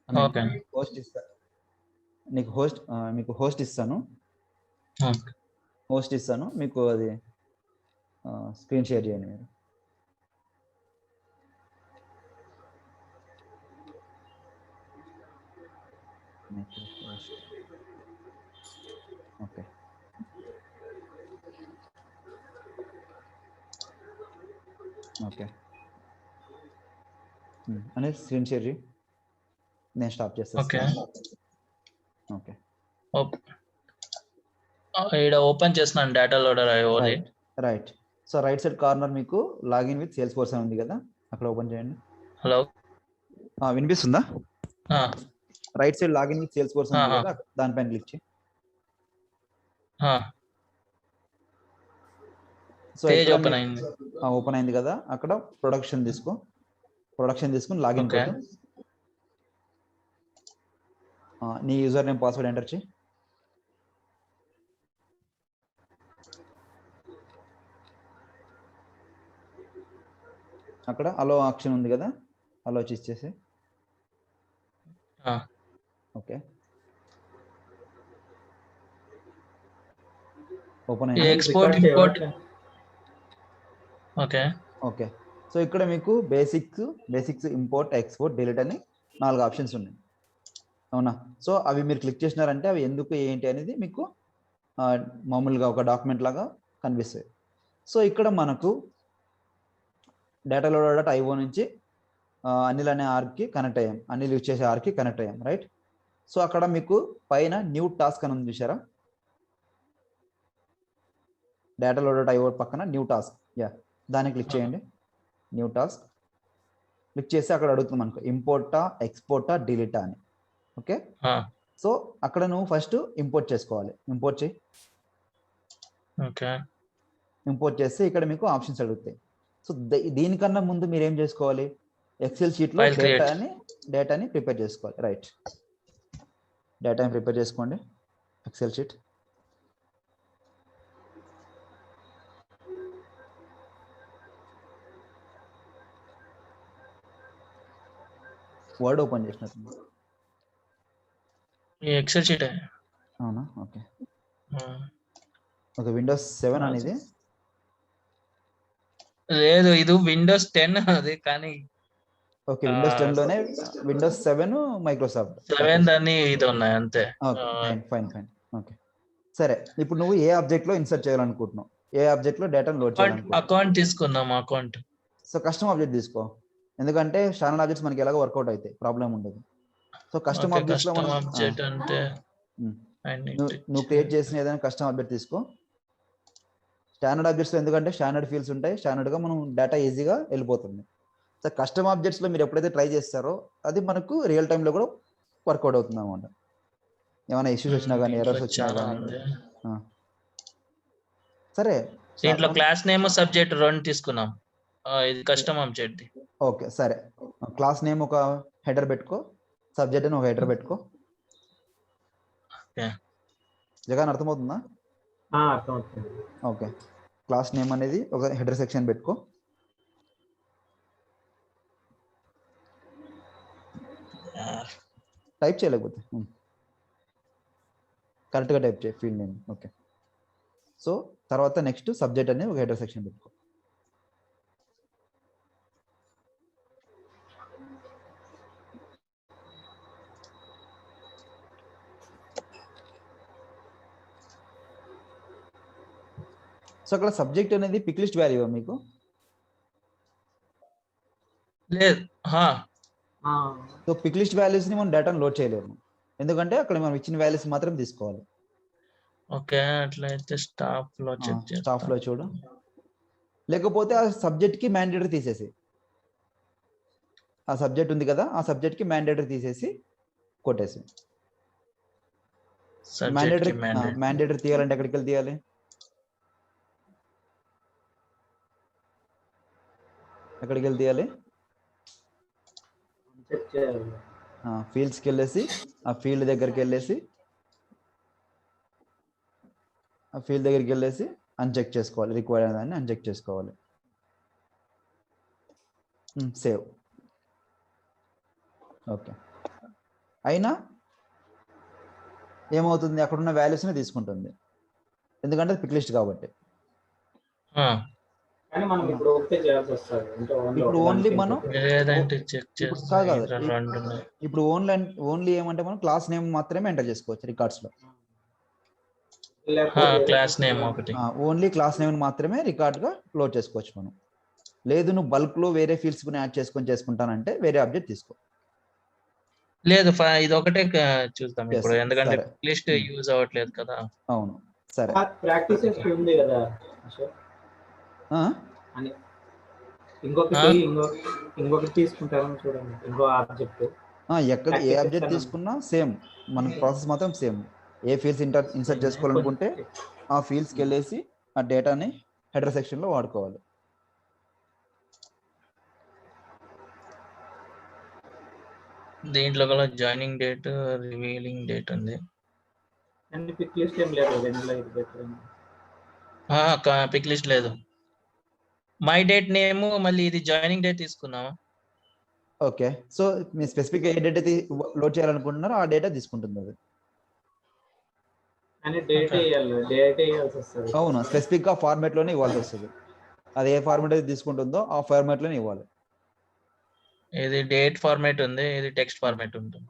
Okay host ఇస్తా, మీకు host ఇస్తాను. మీకు అది స్క్రీన్ షేర్ చేయండి మీరు. ఓకే ఓకే అనేది స్క్రీన్ షేర్ చేయి, నేను స్టాప్ చేస్తాను. ఓకే ఓకే ఇక్కడ ఓపెన్ చేస్తున్నాను డేటా లోడర్ ఐఓని. Right. So right side corner మీకు లాగిన్ విత్ సేల్స్ ఫోర్స్ అని ఉంది కదా, అక్కడ ఓపెన్ చేయండి. హలో వినిపిస్తుందా? Right side login with Salesforce ఉంది కదా, దానిపైన క్లిక్ చేయి. సో ఓపెన్ అయింది కదా, అక్కడ ప్రొడక్షన్ తీసుకుని లాగిన్ కొట్టు. నీ యూజర్ నేమ్ పాస్వర్డ్ ఎంటర్ చేయి. అక్కడ అలో ఆప్షన్ ఉంది కదా, అలో ఇచ్చేసి ఓకే ఓపెన్ అయింది. Export import. Okay okay so ఇక్కడ మీకు బేసిక్స్ ఇంపోర్ట్ ఎక్స్పోర్ట్ డిలీట్ అని 4 ఆప్షన్స్ ఉన్నాయి, అవునా? సో అవి మీరు క్లిక్ చేసినారంటే అవి ఎందుకు ఏంటి అనేది మీకు మామూలుగా ఒక డాక్యుమెంట్ లాగా కనిపిస్తాయి. సో ఇక్కడ మనకు డేటా లోడర్ .io నుంచి అనిల్ అనే ఆర్కి కనెక్ట్ అయ్యాం, అనిల్ యూజ్ చేసే ఆర్కి కనెక్ట్ అయ్యాం, రైట్? సో అక్కడ మీకు పైన న్యూ టాస్క్ అని ఉంది చూసారా, డేటా లోడర్ .io పక్కన న్యూ టాస్క్, దాన్ని క్లిక్ చేయండి. న్యూ టాస్క్ క్లిక్ చేసి అక్కడ అడుగుతుంది మనకు ఇంపోర్టా ఎక్స్పోర్టా డిలీటా అని. ఓకే సో అక్కడ నువ్వు ఫస్ట్ ఇంపోర్ట్ చేసుకోవాలి, ఇంపోర్ట్ చేయి. ఇంపోర్ట్ చేస్తే ఇక్కడ మీకు ఆప్షన్స్ అడుగుతాయి. సో దీనికన్నా ముందు మీరు ఏం చేసుకోవాలి, ఎక్సెల్ షీట్ లో డేటాని ప్రిపేర్ చేసుకోవాలి, రైట్? డేటాని ప్రిపేర్ చేసుకోండి, ఎక్సెల్ షీట్. వర్డ్ ఓపెన్ చేసినట్టు ఎక్సెల్ షీట్ అవునా? ఓకే విండోస్ 7 అనేది లేదు, ఇది విండోస్ 10 అది. కానీ ఓకే విండోస్ 10 లోనే విండోస్ 7 మైక్రోసాఫ్ట్ 7 దాన్ని ఇది ఉన్నాయి అంతే. ఫైన్. ఓకే సరే, ఇప్పుడు నువ్వు ఏ ఆబ్జెక్ట్ లో ఇన్సర్ట్ చేయాలనుకుంటున్నావు, ఏ ఆబ్జెక్ట్ లో డేటాను లోడ్ చేయాలనుకుంటున్నావు? అకౌంట్ తీసుకుందాం, అకౌంట్. సో కస్టమ్ ఆబ్జెక్ట్ తీసుకో, ఎందుకంటే స్టాండర్డ్ ఆబ్జెక్ట్స్ మనకి ఎలాగో వర్కౌట్ అవుతాయి, ప్రాబ్లం ఉండదు. సో కస్టమ్ ఆబ్జెక్ట్స్ లో అంటే నువ్వు క్రియేట్ చేసిన ఏదైనా కస్టమ్ ఆబ్జెక్ట్ తీసుకో. స్టాండర్డ్ ఆబ్జెక్ట్స్ లో ఎందుకంటే స్టాండర్డ్ ఫీల్డ్స్ ఉంటాయి, స్టాండర్డ్ గా మనం డేటా ఈజీగా వెళ్ళిపోతుంది. సో కస్టమ్ ఆబ్జెక్ట్స్ లో మీరు ఎప్పుడైతే ట్రై చేస్తారో అది మనకు రియల్ టైమ్ లో కూడా వర్కౌట్ అవుతుంది అన్నమాట. ఏమైనా ఇష్యూస్ వచ్చినా కానీ, ఎర్రర్స్ వచ్చినా కానీ. సరే దీంట్లో క్లాస్ నేమ్ సబ్జెక్ట్ 2 తీసుకున్నాం, ఇది కస్టమ్ ఆబ్జెక్ట్. ఓకే సరే, క్లాస్ నేమ్ ఒక హెడర్ పెట్టుకో, సబ్జెక్ట్ అని ఒక హెడర్ పెట్టుకో. జగన్ అర్థమవుతుందా? అర్థమవుతుంది. ఓకే క్లాస్ నేమ్ అనేది ఒక హెడర్ సెక్షన్ పెట్టుకో. టైప్ చేయలేకపోతే కరెక్ట్గా టైప్ చేయి ఫీల్డ్ నేమ్. ఓకే సో తర్వాత నెక్స్ట్ సబ్జెక్ట్ అనేది ఒక హెడర్ సెక్షన్ పెట్టుకో. సో అక్కడ సబ్జెక్ట్ అనేది పిక్ లిస్ట్ వాల్యూ మీకు లేదు. సో పిక్ లిస్ట్ వాల్యూస్ ని మనం డేటాను లోడ్ చేయలేము, ఎందుకంటే అక్కడ మనం ఇచ్చిన వాల్యూస్ మాత్రం తీసుకోవాలి. ఓకే అట్లయితే స్టాఫ్ లో చూడు, లేకపోతే ఆ సబ్జెక్ట్ కి మ్యాండేటరీ తీసేసి, ఆ సబ్జెక్ట్ ఉంది కదా, ఆ సబ్జెక్ట్ కి మ్యాండేటరీ తీసేసి కొట్టేసి. మ్యాండేటరీ తీయాలంటే ఎక్కడికి వెళ్ళి తీయాలి? ఎక్కడికి వెళ్ళి తీయాలి? ఫీల్డ్స్కి వెళ్ళేసి ఆ ఫీల్డ్ దగ్గరికి వెళ్ళేసి అన్చెక్ చేసుకోవాలి, రిక్వైర్డ్ అయిన దాన్ని అన్చెక్ చేసుకోవాలి. సేవ్. ఓకే అయినా ఏమవుతుంది, అక్కడ ఉన్న వాల్యూస్ని తీసుకుంటుంది, ఎందుకంటే పిక్ లిస్ట్ కాబట్టి. కానీ మనం ఇప్పుడు ఓకే చేయాల్సి వస్తుంది అంటే ఇప్పుడు ఓన్లీ మనం లేదంటే చెక్ ఇప్పుడు చేస్తా కాదు ఇట్లా రెండు ఉన్నాయి. ఇప్పుడు ఓన్లీ ఏమంటే మనం క్లాస్ నేమ్ మాత్రమే ఎంటర్ చేసుకోవచ్చు రికార్డ్స్ లో. క్లాస్ నేమ్ ఒకటి. ఓన్లీ క్లాస్ నేమ్ మాత్రమే రికార్డ్ గా లోడ్ చేసుకోవచ్చు మనం. లేదు నువ్వు బల్క్ లో వేరే ఫీల్డ్స్ ని యాడ్ చేసుకుంటానంటే వేరే ఆబ్జెక్ట్ తీసుకో. లేదు ఇది ఒకటే చూద్దాం Yes, ఇప్పుడు, ఎందుకంటే సరే. లిస్ట్ యూజ్ అవ్వట్లేదు కదా. అవును, సరే. ప్రాక్టీస్ ఉంది కదా అశోక్. ఆ? అని ఇంకొకటి తీసుకుంటారని చూడండి, ఇంకో ఆబ్జెక్ట్. ఎక్కడ ఏ ఆబ్జెక్ట్ తీసుకున్నా సేమ్, మన ప్రాసెస్ మాత్రం సేమ్. ఏ ఫీల్డ్స్ ఇన్సర్ట్ చేసుకోవాలనుకుంటే ఆ ఫీల్డ్స్కి వెళ్ళేసి ఆ డేటాని హెడర్ సెక్షన్ లో వాడుకోవాలి. దీంట్లో కూడా జాయినింగ్ డేట్, రివీలింగ్ డేట్ ఉంది. పిక్ లిస్ట్ ఏం లేదు, పిక్ లిస్ట్ లేదు. మై డేట్ నేమ్ మళ్ళీ ఇది జాయినింగ్ డేట్ తీసుకున్నావా? ఓకే, సో మీ స్పెసిఫిక్ ఏ డేటా లోడ్ చేయాలనుకుంటున్నారో ఆ డేటా తీసుకుంటుంది అది. అవును, స్పెసిఫిక్ గా ఫార్మాట్ లోనే ఇవ్వాల్సి వస్తుంది. అది ఏ ఫార్మాట్ అయితే తీసుకుంటుందో ఆ ఫార్మాట్ లోనే ఇవ్వాలి. ఇది డేట్ ఫార్మాట్ ఉంది, ఇది టెక్స్ట్ ఫార్మాట్ ఉంటుంది.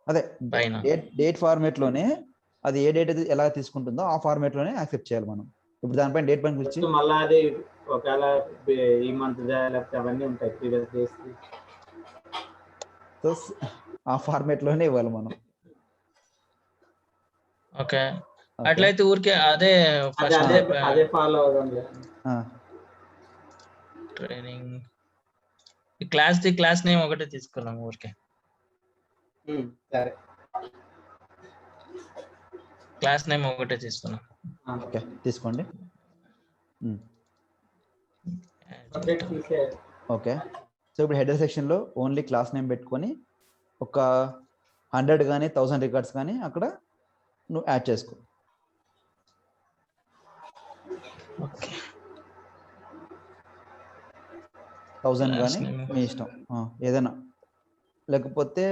అదే పైన డేట్ ఫార్మాట్ లోనే అది ఏ డేట్ ఎలా తీసుకుంటుందో ఆ ఫార్మాట్ లోనే యాక్సెప్ట్ చేయాలి మనం. ఇప్పుడు దానిపైన డేట్ పైన గురించి మళ్ళీ అది ఒకవేళ ఈ మంత్ లేకపోతే అవన్నీ ఉంటాయి ప్రీవియస్ డేస్, సో ఆ ఫార్మాట్ లోనే ఇవ్వాలి మనం. ఓకే, అట్లయితే ఊరికే అదే ఫస్ట్ అదే ఫాలో అవుదాం. ట్రైనింగ్ క్లాస్ నేమ్ ఒకటే తీసుకున్నాం ఊరికే. సరే, క్లాస్ నేమ్ ఒకటే తీసుకున్నాం. ఓకే, తీసుకోండి. ఓకే, సో ఇప్పుడు హెడర్ సెక్షన్ లో ఓన్లీ క్లాస్ నేమ్ పెట్టుకొని ఒక 100 కానీ 1000 రికార్డ్స్ కానీ అక్కడ నువ్వు యాడ్ చేసుకో. ఓకే, 1000 కానీ మీ ఇష్టం ఏదైనా, లేకపోతే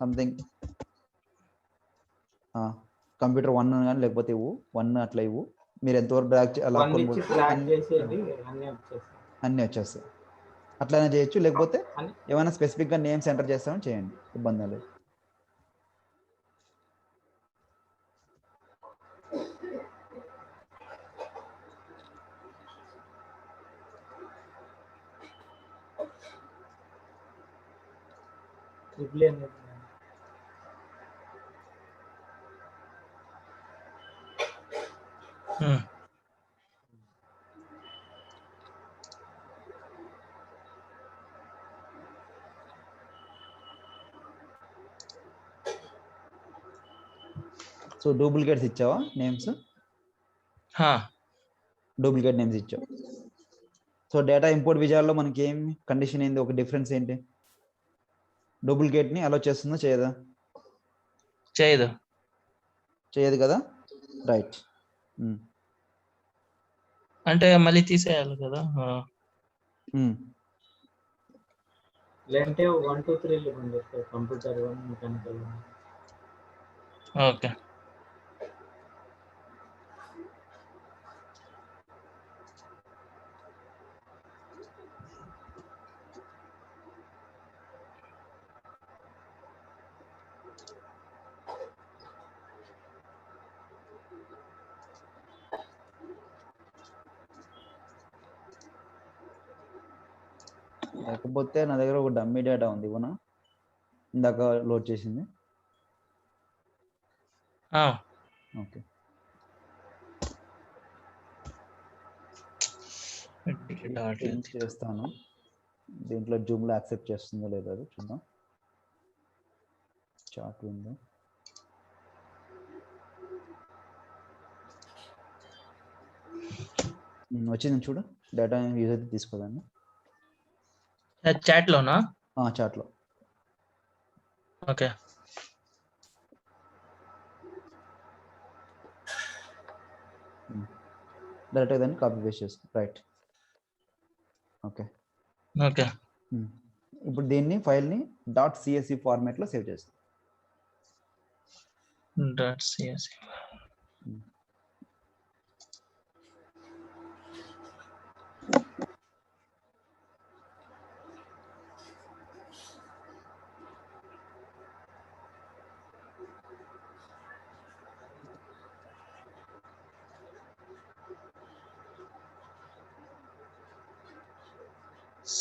సంథింగ్ కంప్యూటర్ 1 కానీ లేకపోతే ఇవ్వు 1 అట్లా ఇవ్వు. మీరు ఎంతవరకు అన్నీ వచ్చేస్తాయి, అట్లనే చేయొచ్చు. లేకపోతే ఏమైనా స్పెసిఫిక్ గా నేమ్స్ ఎంటర్ చేస్తామని చేయండి, ఇబ్బంది లేదు. సో డూప్లికేట్స్ ఇచ్చావా నేమ్స్? డూప్లికేట్ నేమ్స్ ఇచ్చావు. సో డేటా ఇంపోర్ట్ విజాల్లో మనకి ఏం కండిషన్ ఏంది, ఒక డిఫరెన్స్ ఏంటి? డూప్లికేట్ ని అలో చేస్తుందో చేయదా? చేయదు కదా, రైట్. అంటే మళ్ళీ తీసేయాలి కదా. లేదంటే 1 2 3 ఇవ్వండి, కంప్యూటర్ 1 మెకానికల్ 1. ఓకే, లేకపోతే నా దగ్గర ఒక డమ్మీ డేటా ఉంది, ఇవ్వనా? ఇందాక లోడ్ చేసింది. ఓకే, చేస్తాను. దీంట్లో జూమ్లో యాక్సెప్ట్ చేస్తుందో లేదో అది చూద్దాం. చార్ట్ ఉందో వచ్చింది చూడు, డేటా యూజ్ అయితే తీసుకోదండి. చాట్ లోనా? చాట్ లో. ఓకే, డైరెక్ట్గా దాన్ని కాపీ పేస్ట్ చేసుకో. Right, okay. ఓకే, ఇప్పుడు దీన్ని ఫైల్ని .csv ఫార్మాట్లో సేవ్ చేస్తాం. Dot CSV.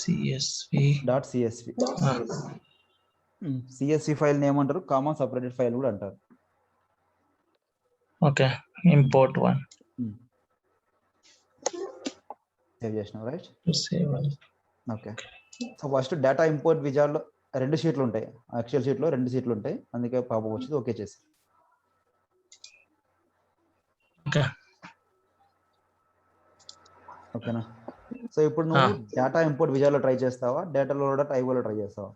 CSV dot CSV. CSV file ఏమంటారు, కామా సపరేటెడ్ ఫైల్ కూడా అంటారు. ఓకే, ఇంపోర్ట్ వన్ సేవ్ చేసినావు right. Save. Okay, so first data import విజార్డ్లో 2 షీట్లు ఉంటాయి, ఎక్సెల్ షీట్లో 2 షీట్లు ఉంటాయి, అందుకే పాపం వచ్చింది. ఓకే చేసి ఓకే ఓకేనా. సో ఇప్పుడు నువ్వు డేటా ఇంపోర్ట్ విజార్డ్లో ట్రై చేస్తావా, డేటా లోడర్ ఐఓలో ట్రై చేస్తావా?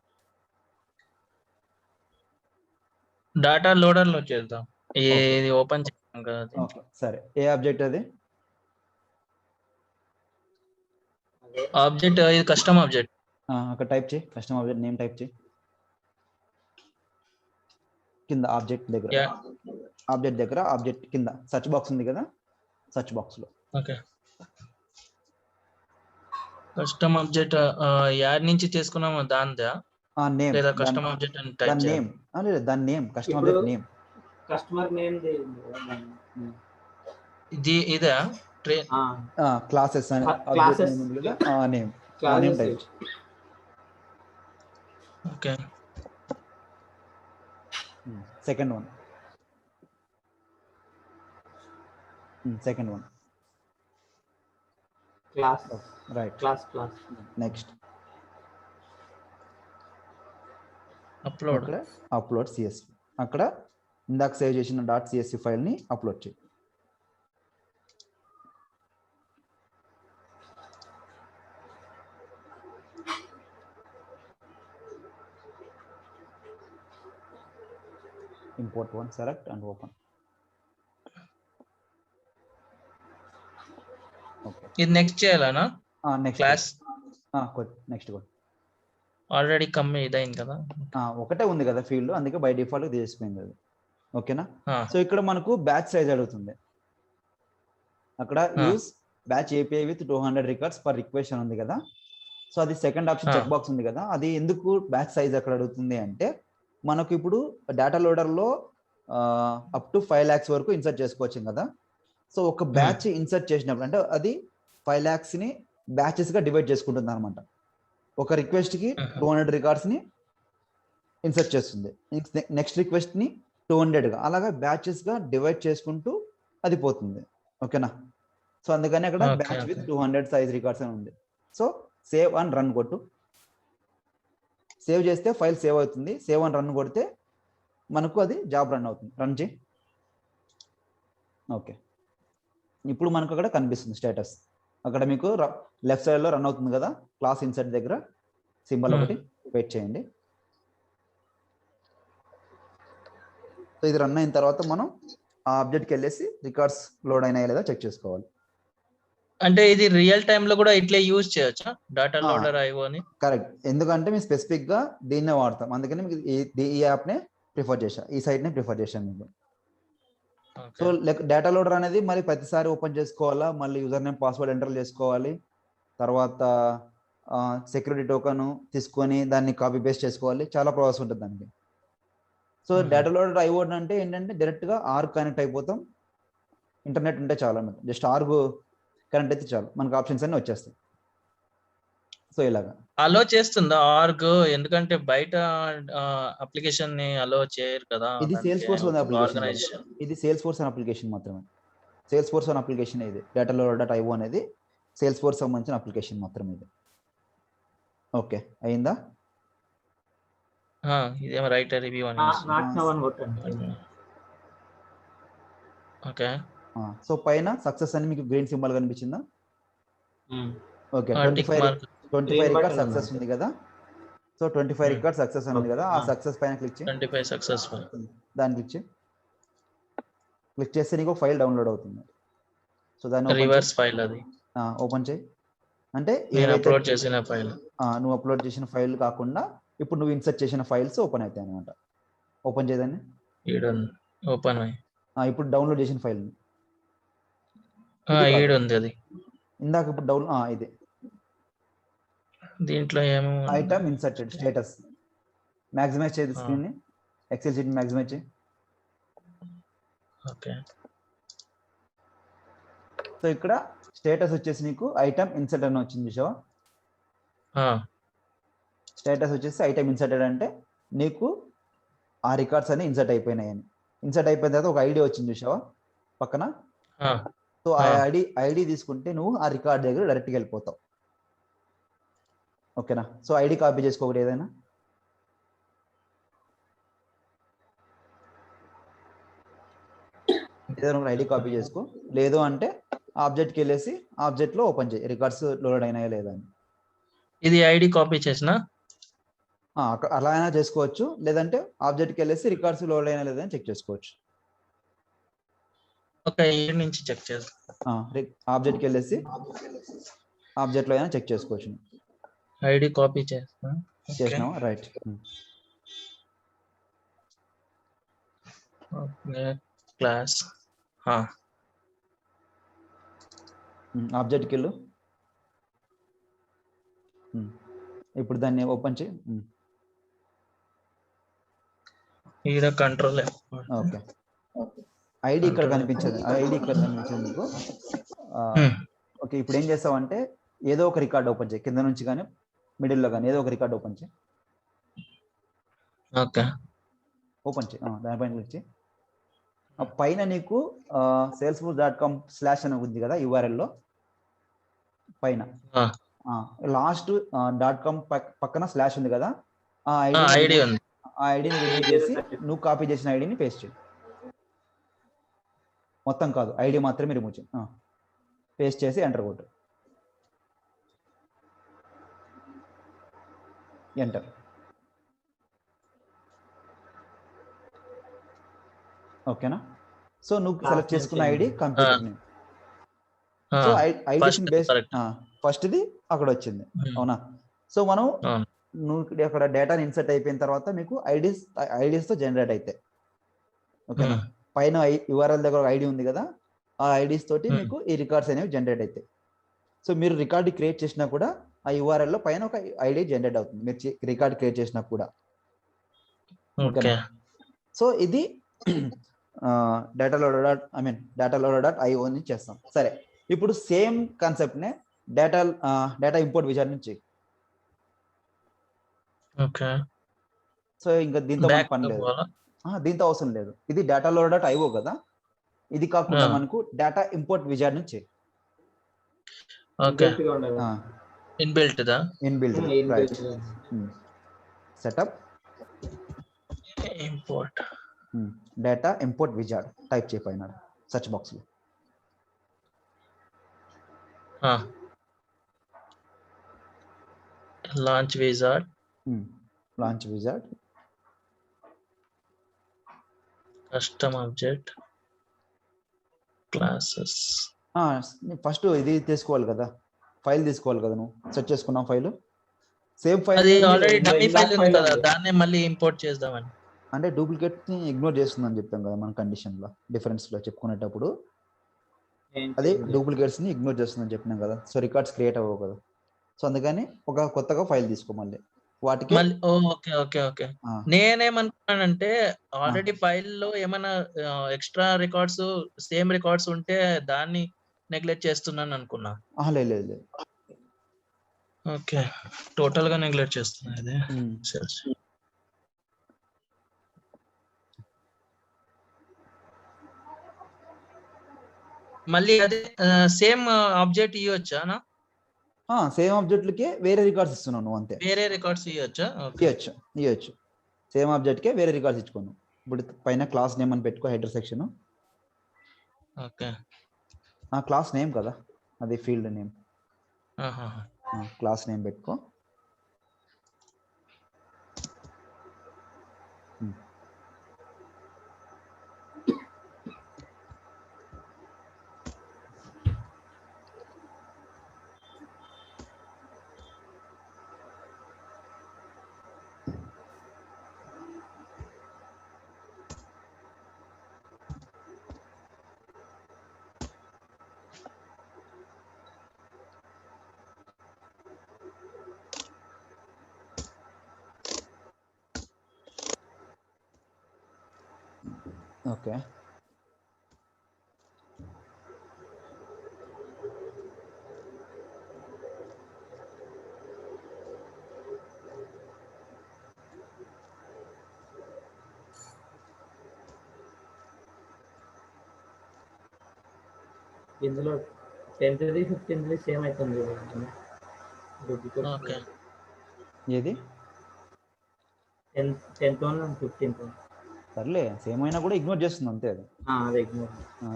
డాటా లోడర్ లో చేద్దాం, ఇది ఓపెన్ చేద్దాం కదా. ఓకే సరే, ఏ ఆబ్జెక్ట్ అది? ఆబ్జెక్ట్ ఇది కస్టమ్ ఆబ్జెక్ట్. అక్కడ టైప్ చేయి, కస్టమ్ ఆబ్జెక్ట్ నేమ్ టైప్ చేయి కింద ఆబ్జెక్ట్ దగ్గర. ఆబ్జెక్ట్ దగ్గర ఆబ్జెక్ట్ కింద సర్చ్ బాక్స్ ఉంది కదా, సర్చ్ బాక్స్ లో. ఓకే, కస్టమ్ ఆబ్జెక్ట్ యాడ్ నుంచి తీసుకున్నాము దానిదా నేమ్ లేదా కస్టమ్ ఆబ్జెక్ట్ అని టైప్ దాని చేయాలి? నేమ్ లేదు, దాని name custom object name. Customer name ఇదా క్లాసెస్ అని క్లాసెస్ నేమ్ ఉంది కదా, name classes type. Okay, second one class right. Class next upload. అక్కడ అప్లోడ్ సిఎస్వి, అక్కడ ఇందాక సేవ్ చేసిన డాట్ సిఎస్వి ఫైల్ ని అప్లోడ్ చేయి. import one, select and open. Okay, ఇది నెక్స్ట్ చేయాలనా? నెక్స్ట్ క్లాస్ నెక్స్ట్ కూడా ఆల్రెడీ కమ్మి ఇదైంది కదా. ఒకటే ఉంది కదా ఫీల్డ్, అందుకే బై డిఫాల్ట్ తీసిపోయింది అది. ఓకేనా. సో ఇక్కడ మనకు బ్యాచ్ సైజ్ అడుగుతుంది, అక్కడ use batch API with 200 records per request అని ఉంది కదా. సో అది సెకండ్ ఆప్షన్ చెక్ బాక్స్ ఉంది కదా, అది ఎందుకు బ్యాచ్ సైజ్ అక్కడ అడుగుతుంది అంటే, మనకు ఇప్పుడు డేటా లోడర్లో అప్ టు 5 lakhs వరకు ఇన్సర్ట్ చేసుకోవచ్చు కదా. సో ఒక బ్యాచ్ ఇన్సర్ట్ చేసినప్పుడు అంటే అది 5 lakhs ని బ్యాచెస్ గా డివైడ్ చేసుకుంటుంది అనమాట. ఒక రిక్వెస్ట్ కి 200 రికార్డ్స్ ని ఇన్సర్ట్ చేస్తుంది, నెక్స్ట్ రిక్వెస్ట్ ని 200 గా, అలాగా బ్యాచెస్ గా డివైడ్ చేసుకుంటూ అది పోతుంది. ఓకేనా. సో అందుకని అక్కడ బ్యాచ్ విత్ 200 సైజ్ రికార్డ్స్ అని ఉంది. సో సేవ్ అండ్ రన్ కొట్టు, సేవ్ చేస్తే ఫైల్ సేవ్ అవుతుంది, సేవ్ అండ్ రన్ కొడితే మనకు అది జాబ్ రన్ అవుతుంది. రన్ చేయి. ఓకే, ఇప్పుడు మనకు అక్కడ కనిపిస్తుంది స్టేటస్. అక్కడ మీకు లెఫ్ట్ సైడ్ లో రన్ అవుతుంది కదా, క్లాస్ ఇన్సర్ట్ దగ్గర సింబల్ ఒకటి, వెయిట్ చేయండి. సో ఇది రన్ అయిన తర్వాత మనం ఆ ఆబ్జెక్ట్కి వెళ్ళేసి రికార్డ్స్ లోడ్ అయినాయా లేదా చెక్ చేసుకోవాలి. అంటే ఇది రియల్ టైమ్ లో కూడా ఇట్లా యూజ్ చేయొచ్చా డేటా లోడర్ ఐఓ అని? కరెక్ట్, ఎందుకంటే మేము స్పెసిఫిక్ గా దీన్నే వాడతాం, అందుకని మీకు ఈ యాప్ నే ప్రిఫర్ చేశా, ఈ సైట్ నే ప్రిఫర్ చేశాను మీకు. సో డేటా లోడర్ అనేది మరి ప్రతిసారి ఓపెన్ చేసుకోవాలా, మళ్ళీ యూజర్ నేమ్ పాస్వర్డ్ ఎంటర్ చేసుకోవాలి, తర్వాత సెక్యూరిటీ టోకెన్ తీసుకొని దాన్ని కాపీ పేస్ట్ చేసుకోవాలి, చాలా ప్రాసెస్ ఉంటుంది దానికి. సో డేటా లోడర్ ఐఓ అంటే ఏంటంటే డైరెక్ట్ గా ఆర్గ్ కనెక్ట్ అయిపోతాం, ఇంటర్నెట్ ఉంటే చాలు అన్నమాట, జస్ట్ ఆర్గ్ కనెక్ట్ అయితే చాలు, మనకు ఆప్షన్స్ అన్ని వచ్చేస్తాయి. సో ఇలాగా అలో చేస్తుందా ఆర్గ్? ఎందుకంటే బయట అప్లికేషన్ ని అలో చేయరు కదా. ఇది సేల్స్ ఫోర్స్ అప్లికేషన్, ఇది సేల్స్ ఫోర్స్ అనే అప్లికేషన్ మాత్రమే, సేల్స్ ఫోర్స్ అనే అప్లికేషన్ ఇది. డేటా లోడర్ డాట్ ఐఓ అనేది సేల్స్ ఫోర్స్ సంబంధించిన అప్లికేషన్ మాత్రమే ఇది. ఓకే అయిందా? ఇదేమో రైట్ రివ్యూ అని. ఓకే, సో పైన సక్సెస్ అని మీకు గ్రీన్ సింబల్ కనిపించిందా? ఓకే, 25 రికార్డ్ సక్సెస్ ఉంది కదా. సో 25 రికార్డ్ సక్సెస్ ఉంది కదా, ఆ సక్సెస్ పైన క్లిక్ చేయి, 25 సక్సెస్ఫుల్ దాన్ని క్లిక్ చేస్తే నీకు ఫైల్ డౌన్లోడ్ అవుతుంది. సో దాన్ని రివర్స్ ఫైల్ అది ఓపెన్ చేయి. అంటే అప్లోడ్ చేసిన ఫైల్, నువ్వు అప్లోడ్ చేసిన ఫైల్ కాకుండా ఇప్పుడు నువ్వు ఇన్సర్ట్ చేసిన ఫైల్స్ ఓపెన్ అవుతాయి అనమాట. ఓపెన్ చేయదాన్ని, ఓపెన్ అయ్యి ఇప్పుడు డౌన్లోడ్ చేసిన ఫైల్ ఈడ ఉంది అది. ఇందాక ఇప్పుడు ఇది దీంట్లో ఏమో ఐటమ్ ఇన్సర్టెడ్ స్టేటస్ మ్యాక్సిమైజ్ చేయండి స్క్రీన్ ని, ఎక్సెల్ షీట్ మ్యాక్సిమైజ్ చేయి. ఓకే. సో ఇక్కడ స్టేటస్ వచ్చేసి నీకు ఐటమ్ ఇన్సర్ట్ అని వచ్చింది చూసావా? స్టేటస్ వచ్చేసి ఐటమ్ ఇన్సర్టెడ్ అంటే నీకు ఆ రికార్డ్స్ అన్ని ఇన్సర్ట్ అయిపోయినాయని. ఇన్సర్ట్ అయిపోయిన తర్వాత ఒక ఐడి వచ్చింది చూసావా పక్కన? సో ఆ ఐడి తీసుకుంటే నువ్వు ఆ రికార్డ్ దగ్గర డైరెక్ట్గా వెళ్ళిపోతావు. ఓకేనా? సో ఐడి కాపీ చేసుకోకూడదు, ఏదైనా ఐడి కాపీ చేసుకో. లేదు అంటే ఆబ్జెక్ట్కి వెళ్ళేసి ఆబ్జెక్ట్లో ఓపెన్ చేయి, రికార్డ్స్ లోడ్ అయినాయా లేదా అని. ఇది ఐడి కాపీ చేసిన అలా అయినా చేసుకోవచ్చు, లేదంటే ఆబ్జెక్ట్కి వెళ్ళేసి రికార్డ్స్ లోడ్ అయినా లేదా అని చెక్ చేసుకోవచ్చు. ఓకే, ఈ నుంచి చెక్ చేస్తా. ఆబ్జెక్ట్కి వెళ్ళేసి ఆబ్జెక్ట్లో అయినా చెక్ చేసుకోవచ్చు. ఐడి కాపీ చేస్తా. చేసినావా? రైట్. క్లాస్ ఆబ్జెక్ట్కి వెళ్ళు. ఇప్పుడు దాన్ని ఓపెన్ చేయి. ఈడ కంట్రోల్. ఓకే, ఐడి ఇక్కడ కనిపించదు, ఐడి ఇక్కడ కనిపించదు మీకు. ఓకే, ఇప్పుడు ఏం చేస్తావంటే ఏదో ఒక రికార్డ్ ఓపెన్ చేయి, కింద నుంచి కానీ మిడిల్లో కానీ ఏదో ఒక రికార్డ్ ఓపెన్ చేయి. ఓకే, ఓపెన్ చేయి, దానిపైన క్లిక్ చేయి. పైన నీకు salesforce.com/ అని ఉంది కదా URL లో పైన, లాస్ట్ .com పక్కన స్లాష్ ఉంది కదా, ఆ ఐడిని రిమూవ్ చేసి నువ్వు కాపీ చేసిన ఐడిని పేస్ట్ చేయి. మొత్తం కాదు, ఐడి మాత్రమే రిమూవ్ చేయి. పేస్ట్ చేసి ఎంటర్ కొట్టు. ఎంటర్. ఓకేనా? సో నువ్వు సెలెక్ట్ చేసుకున్న ID computer name. So ID ఫస్ట్ది అక్కడ వచ్చింది, అవునా? సో మనం నువ్వు అక్కడ డేటాని ఇన్సర్ట్ అయిపోయిన తర్వాత మీకు ఐడీస్తో జనరేట్ అవుతాయి. ఓకేనా? పైన URL దగ్గర ఒక ఐడి ఉంది కదా, ఆ ఐడీస్ తోటి మీకు ఈ రికార్డ్స్ అనేవి జనరేట్ అవుతాయి. సో మీరు రికార్డ్ క్రియేట్ చేసినా కూడా ఆ URL లో పైన ఒక ఐడి జనరేట్ అవుతుంది, మీరు రికార్డ్ క్రియేట్ చేసినా కూడా. ఓకేనా? సో ఇది dataloader.io నుంచి చేస్తాం. సరే, ఇప్పుడు సేమ్ కాన్సెప్ట్ నే డేటా ఇంపోర్ట్ విజార్డ్ నుంచి. ఓకే. సో ఇంకా దీంతో మనకు పని లేదు, దీంతో అవసరం లేదు. ఇది dataloader.io కదా, ఇది కాకుండా మనకు డేటా ఇంపోర్ట్ విజార్డ్ నుంచి. Okay, inbuilt right. Setup import data import wizard type చేయపోయినాడు సెర్చ్ బాక్స్ లో. Launch wizard, custom object, classes. First ఇది తీసుకోవాలి కదా, ఫైల్ తీసుకోవాలి కదా, నువ్వు సెర్చ్ చేసుకున్నావు ఫైల్. సేమ్ ఫైల్ అది ఆల్రెడీ డమ్మీ ఫైల్ ఉంది కదా, దాన్నే మళ్ళీ ఇంపోర్ట్ చేద్దామని. అంటే డూప్లికేట్ ని ఇగ్నోర్ చేస్తుందని చెప్పాం కదా మన కండిషన్ లో, డిఫరెన్స్ లో చెప్పుకునేటప్పుడు. అది డూప్లికేట్స్ ని ఇగ్నోర్ చేస్తుందని చెప్పినాం కదా. సో రికార్డ్స్ క్రియేట్ అవ్వవు కదా, సో అందుకని ఒక కొత్తగా ఫైల్ తీసుకో మళ్ళీ వాటికి. Okay okay okay. నేనేమనుకున్నానంటే ఆల్రెడీ ఫైల్ లో ఏమైనా ఎక్స్ట్రా రికార్డ్స్, సేమ్ రికార్డ్స్ ఉంటే దాన్ని నెగ్లెక్ట్ చేస్తున్నాను అనుకున్నా. లేదు. ఓకే, టోటల్ గా నెగ్లెక్ట్ చేస్తున్నా ఇది. మళ్ళీ అదే సేమ్ ఆబ్జెక్ట్ ఇవ్వచ్చానా? సేమ్ ఆబ్జెక్ట్లకే వేరే రికార్డ్స్ ఇస్తున్నావు నువ్వు, అంతే. వేరే రికార్డ్స్ ఇవ్వచ్చా? ఇవ్వచ్చు. సేమ్ ఆబ్జెక్ట్కే వేరే రికార్డ్స్ ఇచ్చుకున్నావు. ఇప్పుడు పైన క్లాస్ నేమ్ అని పెట్టుకో, header section. Okay, class name కదా అది, ఫీల్డ్ నేమ్. క్లాస్ నేమ్ పెట్టుకో. ఓకే. ఇందులో 10th 15th సేమ్ అవుతుంది. ఓకే. ఏది 10th 1 అండ్ 15th 1. సర్లే సేమ్ అయినా కూడా ఇగ్నోర్ చేస్తుంది అంతే. అది అది ఇగ్నోర్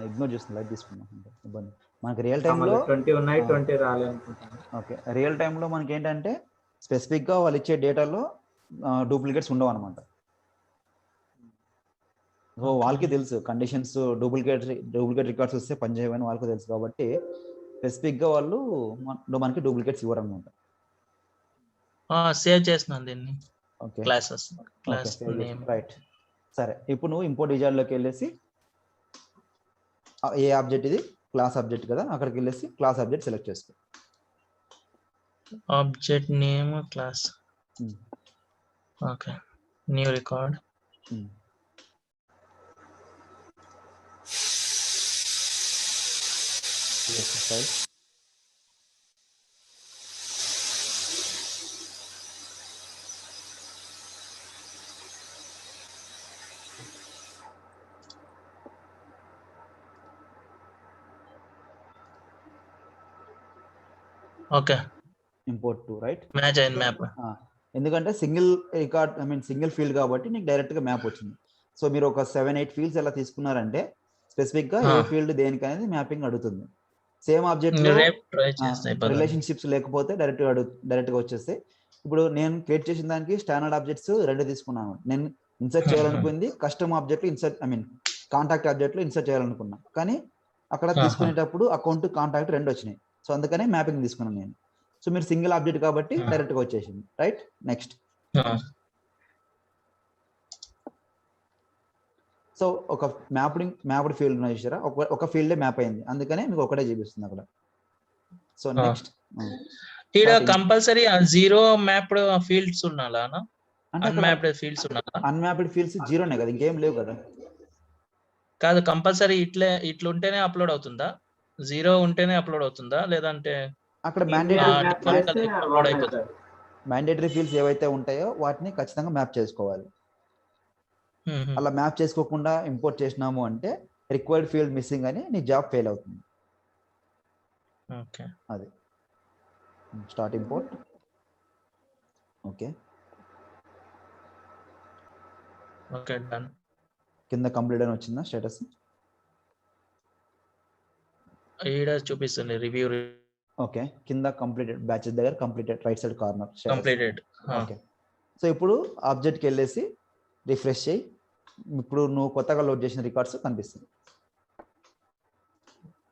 ఇగ్నోర్ చేస్తుంది, లైట్ తీసుకున్నాం అంతే, ఇబ్బంది. మనకి రియల్ టైంలో 20 ఉన్నాయి, 20 రాలే అనుకుంటాను. ఓకే, రియల్ టైంలో మనకి ఏంటంటే స్పెసిఫిక్గా వాళ్ళు ఇచ్చే డేటాలో డూప్లికేట్స్ ఉండవు అనమాట. సో వాళ్ళకి తెలుసు కండిషన్స్ డూప్లికేట్ రికార్డ్స్ వస్తే పనిచేయమని వాళ్ళకి తెలుసు కాబట్టి స్పెసిఫిక్గా వాళ్ళు మనకి డూప్లికేట్స్ ఇవ్వరు అనమాట. సేవ్ చేస్తున్నాను దీన్ని. Okay, class name. రైట్. సరే, ఇప్పుడు నువ్వు ఇంపోర్ట్ విజార్డ్లోకి వెళ్ళేసి ఏ ఆబ్జెక్ట్ ఇది, క్లాస్ ఆబ్జెక్ట్ కదా, అక్కడికి వెళ్ళేసి క్లాస్ ఆబ్జెక్ట్ సెలెక్ట్ చేసుకో. Object name class. Okay, new record. Okay, import to, right. Match అయింది మ్యాప్. ఎందుకంటే సింగిల్ రికార్డ్, సింగిల్ ఫీల్డ్ కాబట్టి నీకు డైరెక్ట్గా మ్యాప్ వచ్చింది. సో మీరు ఒక 7-8 ఫీల్డ్స్ ఎలా తీసుకున్నారంటే స్పెసిఫిక్గా ఏ ఫీల్డ్ దేనికి అనేది మ్యాపింగ్ అడుగుతుంది. సేమ్ ఆబ్జెక్ట్ రిలేషన్షిప్స్ లేకపోతే డైరెక్ట్గా వచ్చేస్తాయి. ఇప్పుడు నేను క్రియేట్ చేసిన దానికి స్టాండర్డ్ ఆబ్జెక్ట్స్ 2 తీసుకున్నాను. నేను ఇన్సర్ట్ చేయాలనుకుంది కస్టమ్ ఆబ్జెక్ట్ కాంటాక్ట్ ఆబ్జెక్ట్లో ఇన్సర్ట్ చేయాలనుకున్నా, కానీ అక్కడ తీసుకునేటప్పుడు అకౌంట్ కాంటాక్ట్ 2 వచ్చినాయి. సో అందుకనే మ్యాపింగ్ తీసుకున్నాను నేను. సో మీరు సింగిల్ ఆబ్జెక్ట్ కాబట్టి డైరెక్ట్గా వచ్చేసింది, రైట్. నెక్స్ట్, సో ఒక మ్యాప్డ్ ఫీల్డ్ చూసారా, ఒక ఫీల్డే మ్యాప్ అయింది, అందుకనే మీకు ఒకటే చూపిస్తుంది అక్కడ. So next, compulsory 0 mapped fields ఉండాలా? అన్మ్యాప్డ్ ఫీల్డ్స్ ఉండాలా? అన్మ్యాప్డ్ ఫీల్డ్స్ 0నే కదా, ఇంకేం లేవు కదా. కాదు, కంపల్సరీ ఇట్లుంటేనే అప్లోడ్ అవుతుందా? 0 ఉంటేనే అప్లోడ్ అవుతుందా, లేదంటే అక్కడ మ్యాండేటరీ ఫీల్డ్స్ ఏవైతే ఉంటాయో వాటిని ఖచ్చితంగా మ్యాప్ చేసుకోవాలి. అలా మ్యాప్ చేసుకోకుండా ఇంపోర్ట్ చేసినాము అంటే రిక్వైర్డ్ ఫీల్డ్ మిస్సింగ్ అని నీ జాబ్ ఫెయిల్ అవుతుంది. ఓకే, అది start import. Okay, okay, done. కింద కంప్లీట్ అని వచ్చిందా స్టేటస్? ఈడ చూపిస్తుంది రివ్యూ. ఓకే, కింద కంప్లీటెడ్ బ్యాచెస్ దగ్గర completed right side corner completed. Okay, so ఇప్పుడు ఆబ్జెక్ట్కి వెళ్ళేసి రిఫ్రెష్ చేయి. ఇప్పుడు నువ్వు కొత్తగా లోడ్ చేసిన రికార్డ్స్ కనిపిస్తుంది.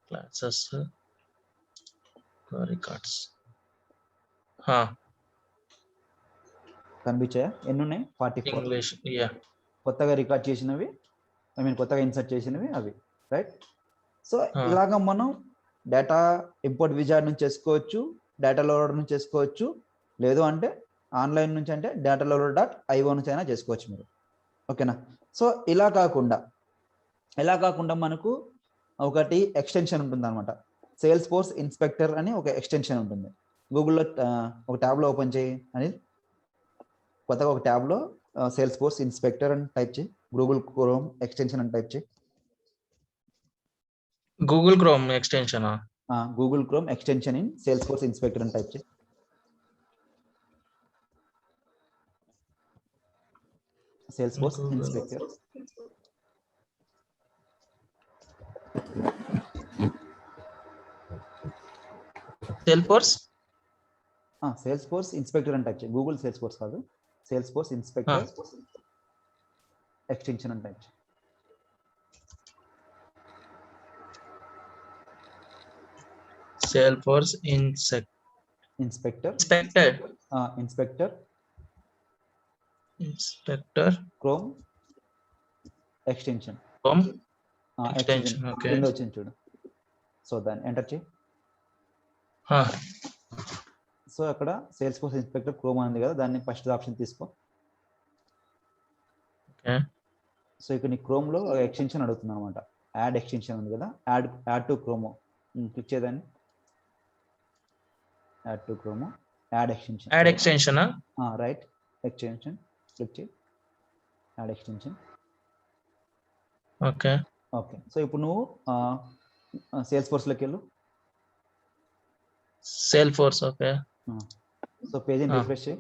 క్లాసెస్ రికార్డ్స్ కనిపించాయా? ఎన్ని ఉన్నాయి? 44 ఇంగ్లీష్. కొత్తగా రికార్డ్ చేసినవి, కొత్తగా ఇన్సర్ట్ చేసినవి అవి, రైట్. సో ఇలాగ మనం డేటా ఇంపోర్ట్ విజార్డ్ నుంచి చేసుకోవచ్చు, డేటా లోడర్ నుంచి చేసుకోవచ్చు, లేదు అంటే ఆన్లైన్ నుంచి అంటే డేటా లోడర్.io నుంచి అయినా చేసుకోవచ్చు మీరు. ఓకేనా? సో ఇలా కాకుండా మనకు ఒకటి ఎక్స్టెన్షన్ ఉంటుంది అనమాట. సేల్స్ ఫోర్స్ ఇన్స్పెక్టర్ అని ఒక ఎక్స్టెన్షన్ ఉంటుంది. గూగుల్లో ఒక ట్యాబ్లో ఓపెన్ చేయి అని, కొత్తగా ఒక ట్యాబ్లో సేల్స్ ఫోర్స్ ఇన్స్పెక్టర్ అని టైప్ చేయి, గూగుల్ క్రోమ్ ఎక్స్టెన్షన్ అని టైప్ చేయి. Google chrome extension Google chrome extension in sales force inspector అని టైప్ చేయి. Sales force inspector. Sales force inspector అని టైప్ చేయి. గూగుల్ సేల్స్ ఫోర్స్ కాదు, సేల్స్ ఫోర్స్ ఇన్స్పెక్టర్ ఎక్స్టెన్షన్ అని టైప్ చేయి. Sales force inspector chrome extension. Okay, కింద వచ్చింది చూడు. సో దాన్ని ఎంటర్ చేయి. సో అక్కడ సేల్స్ ఫోర్స్ ఇన్స్పెక్టర్ క్రోమ్ ఉంది కదా, దాన్ని ఫస్ట్ ఆప్షన్ తీసుకో. సో ఇక్కడ నీ క్రోమ్ లో ఎక్స్టెన్షన్ అడుగుతుంది అనమాట. యాడ్ ఎక్స్టెన్షన్ ఉంది కదా, యాడ్ టు క్రోమో క్లిక్ చేయదాన్ని. యాడ్ టు క్రోమో, add extension right, extension click చేయి, add extension. Okay okay, so ఇప్పుడు నువ్వు సేల్స్ ఫోర్స్ లోకి వెళ్ళు. Salesforce. ఓకే, సో పేజీని రిఫ్రెష్ చేయి.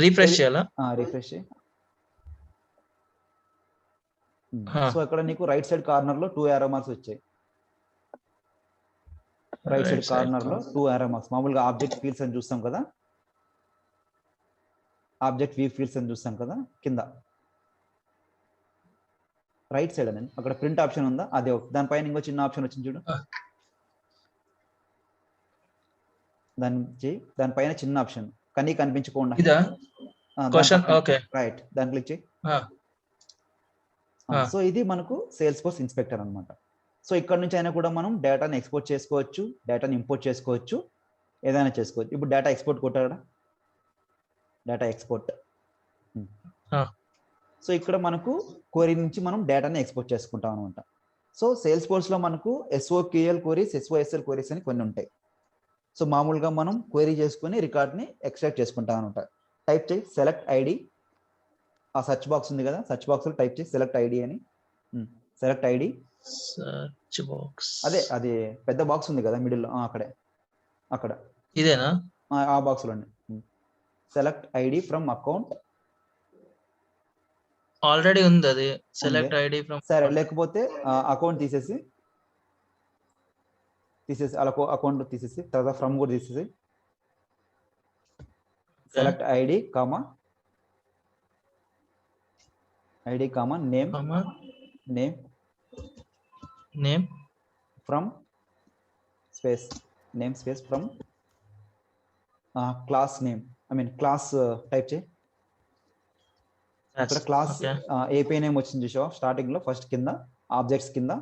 రిఫ్రెష్ చేయాలా? రిఫ్రెష్ చేయి. సో ఇక్కడ నీకు రైట్ సైడ్ కార్నర్ లో 2 arrow marks వచ్చాయి. రైట్ సైడ్ కార్నర్ లో 2 arrow marks. మామూలుగా ఆబ్జెక్ట్ ఫీల్డ్స్ అని చూస్తాం కదా, ఆబ్జెక్ట్ వ్యూ ఫీల్డ్స్ అని చూస్తాం కదా, కింద రైట్ సైడ్ అని అక్కడ ప్రింట్ ఆప్షన్ ఉందా, అదే దానిపైన ఇంకో చిన్న ఆప్షన్ వచ్చింది చూడు, దానిపైన చిన్న ఆప్షన్ కానీ కనిపించకుండా రైట్, దాన్ని క్లిక్ చేయి. సో ఇది మనకు సేల్స్ ఫోర్స్ ఇన్స్పెక్టర్ అన్నమాట. సో ఇక్కడ నుంచి అయినా కూడా మనం డేటాని ఎక్స్పోర్ట్ చేసుకోవచ్చు, డేటాని ఇంపోర్ట్ చేసుకోవచ్చు, ఏదైనా చేసుకోవచ్చు. ఇప్పుడు డేటా ఎక్స్పోర్ట్ కొట్టాడా, డేటా ఎక్స్పోర్ట్. సో ఇక్కడ మనకు క్వరీ నుంచి మనం డేటాని ఎక్స్పోర్ట్ చేసుకుంటాం అనమాట. సో సేల్స్ ఫోర్స్ లో మనకు SOQL క్వరీస్, SOSL క్వరీస్ అని కొన్ని ఉంటాయి. సో మామూలుగా మనం క్వరీ చేసుకుని రికార్డ్ని ఎక్స్ట్రాక్ట్ చేసుకుంటాం అనమాట. టైప్ చేయి సెలెక్ట్ ఐడి, ఆ సర్చ్ బాక్స్ ఉంది కదా, సర్చ్ బాక్స్ లో టైప్ చేయి సెలెక్ట్ ఐడి అని. సెలెక్ట్ ఐడి, సర్చ్ బాక్స్, అదే పెద్ద బాక్స్ ఉంది కదా మిడిల్, అక్కడ ఇదేనా, ఆ బాక్స్ లోనే select ID from account. Already ఉంది అది, సెలెక్ట్ ఐడి ఫ్రమ్. సరే, లేకపోతే అకౌంట్ తీసేసి అలా అకౌంట్ తీసేసి తర్వాత ఫ్రమ్ కూడా తీసేసి select ID comma name from space from class name, clause type చేయి. అక్కడ క్లాస్ ఏపీఐ నేమ్ వచ్చింది చూసావా స్టార్టింగ్ లో, ఫస్ట్ కింద ఆబ్జెక్ట్స్ కింద